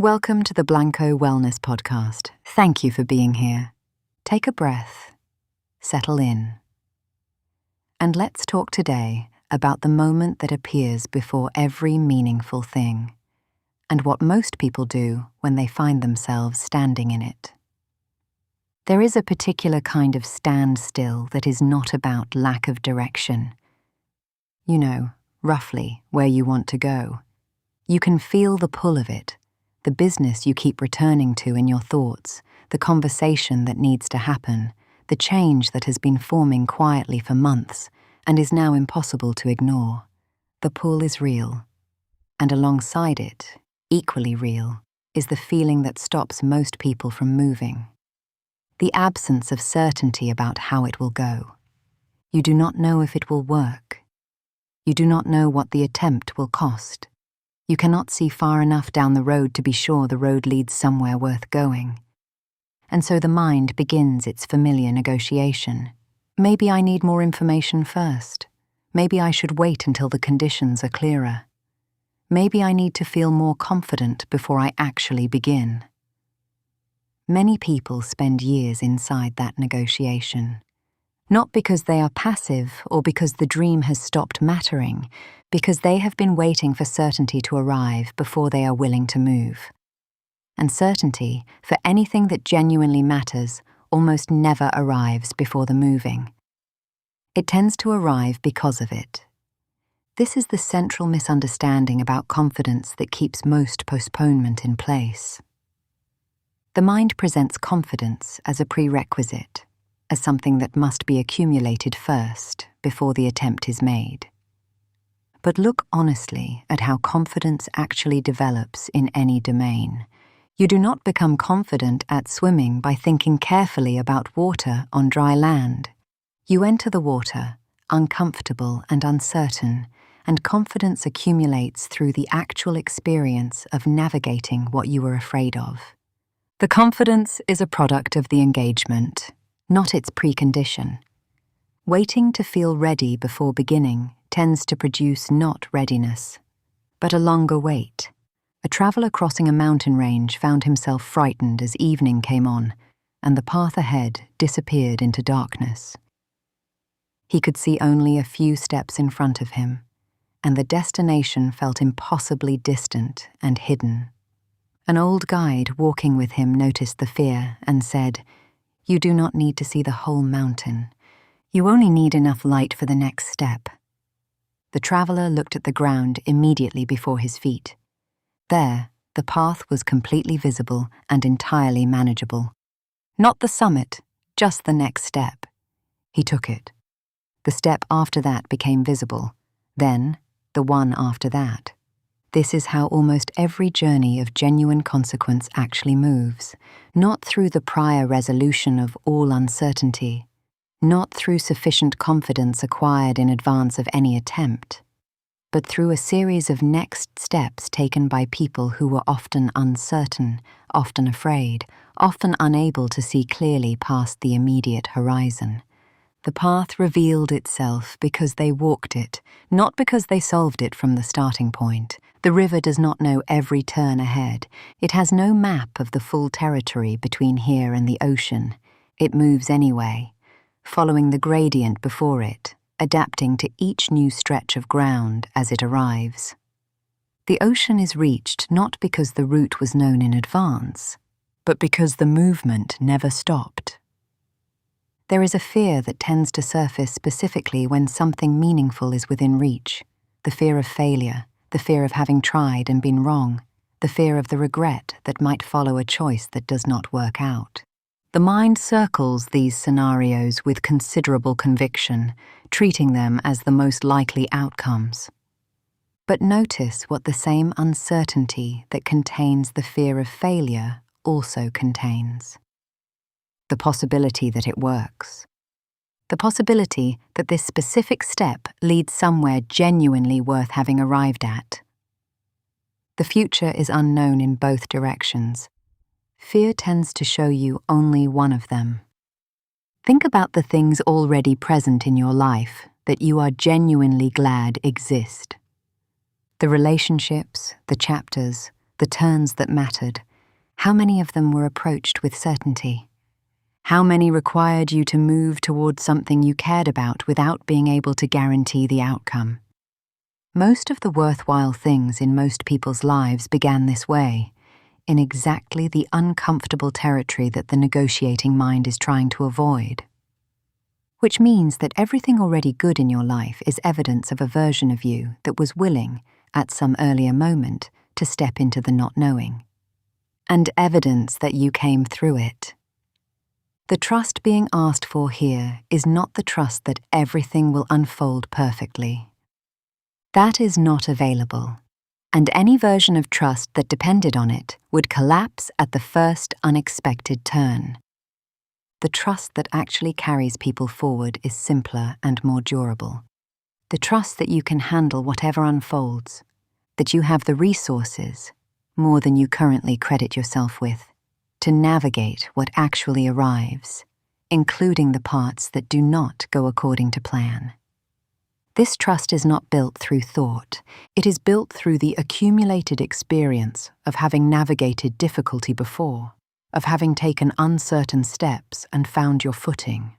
welcome to the Blanco Wellness Podcast. Thank you for being here. Take a breath, settle in, and let's talk today about the moment that appears before every meaningful thing, and what most people do when they find themselves standing in it. There is a particular kind of standstill that is not about lack of direction. You know, roughly where you want to go. You can feel the pull of it, the business you keep returning to in your thoughts, the conversation that needs to happen, the change that has been forming quietly for months and is now impossible to ignore. The pull is real, and alongside it, equally real, is the feeling that stops most people from moving. The absence of certainty about how it will go. You do not know if it will work. You do not know what the attempt will cost. You cannot see far enough down the road to be sure the road leads somewhere worth going. And so the mind begins its familiar negotiation. Maybe I need more information first. Maybe I should wait until the conditions are clearer. Maybe I need to feel more confident before I actually begin. Many people spend years inside that negotiation. Not because they are passive or because the dream has stopped mattering, because they have been waiting for certainty to arrive before they are willing to move. And certainty, for anything that genuinely matters, almost never arrives before the moving. It tends to arrive because of it. This is the central misunderstanding about confidence that keeps most postponement in place. The mind presents confidence as a prerequisite, as something that must be accumulated first before the attempt is made. But look honestly at how confidence actually develops in any domain. You do not become confident at swimming by thinking carefully about water on dry land. You enter the water, uncomfortable and uncertain, and confidence accumulates through the actual experience of navigating what you were afraid of. The confidence is a product of the engagement, not its precondition. Waiting to feel ready before beginning tends to produce not readiness, but a longer wait. A traveller crossing a mountain range found himself frightened as evening came on, and the path ahead disappeared into darkness. He could see only a few steps in front of him, and the destination felt impossibly distant and hidden. An old guide walking with him noticed the fear and said, "You do not need to see the whole mountain. You only need enough light for the next step." The traveller looked at the ground immediately before his feet. There, the path was completely visible and entirely manageable. Not the summit, just the next step. He took it. The step after that became visible, then the one after that. This is how almost every journey of genuine consequence actually moves, not through the prior resolution of all uncertainty, not through sufficient confidence acquired in advance of any attempt, but through a series of next steps taken by people who were often uncertain, often afraid, often unable to see clearly past the immediate horizon. The path revealed itself because they walked it, not because they solved it from the starting point. The river does not know every turn ahead. It has no map of the full territory between here and the ocean. It moves anyway, following the gradient before it, adapting to each new stretch of ground as it arrives. The ocean is reached not because the route was known in advance, but because the movement never stopped. There is a fear that tends to surface specifically when something meaningful is within reach, the fear of failure, the fear of having tried and been wrong, the fear of the regret that might follow a choice that does not work out. The mind circles these scenarios with considerable conviction, treating them as the most likely outcomes. But notice what the same uncertainty that contains the fear of failure also contains. The possibility that it works. The possibility that this specific step leads somewhere genuinely worth having arrived at. The future is unknown in both directions. Fear tends to show you only one of them. Think about the things already present in your life that you are genuinely glad exist. The relationships, the chapters, the turns that mattered, how many of them were approached with certainty? How many required you to move towards something you cared about without being able to guarantee the outcome? Most of the worthwhile things in most people's lives began this way, in exactly the uncomfortable territory that the negotiating mind is trying to avoid. Which means that everything already good in your life is evidence of a version of you that was willing, at some earlier moment, to step into the not knowing. And evidence that you came through it. The trust being asked for here is not the trust that everything will unfold perfectly. That is not available, and any version of trust that depended on it would collapse at the first unexpected turn. The trust that actually carries people forward is simpler and more durable. The trust that you can handle whatever unfolds, that you have the resources, more than you currently credit yourself with, to navigate what actually arrives, including the parts that do not go according to plan. This trust is not built through thought. It is built through the accumulated experience of having navigated difficulty before, of having taken uncertain steps and found your footing,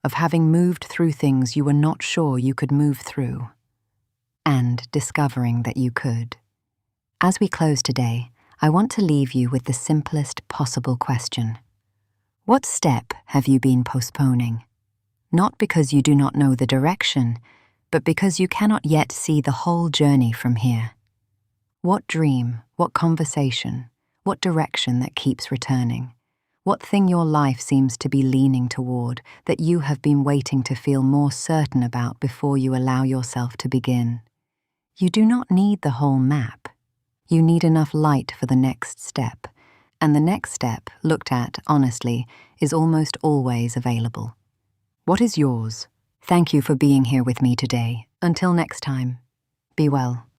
of having moved through things you were not sure you could move through, and discovering that you could. As we close today, I want to leave you with the simplest possible question. What step have you been postponing? Not because you do not know the direction, but because you cannot yet see the whole journey from here. What dream, what conversation, what direction that keeps returning? What thing your life seems to be leaning toward that you have been waiting to feel more certain about before you allow yourself to begin? You do not need the whole map. You need enough light for the next step, and the next step, looked at honestly, is almost always available. What is yours? Thank you for being here with me today. Until next time, be well.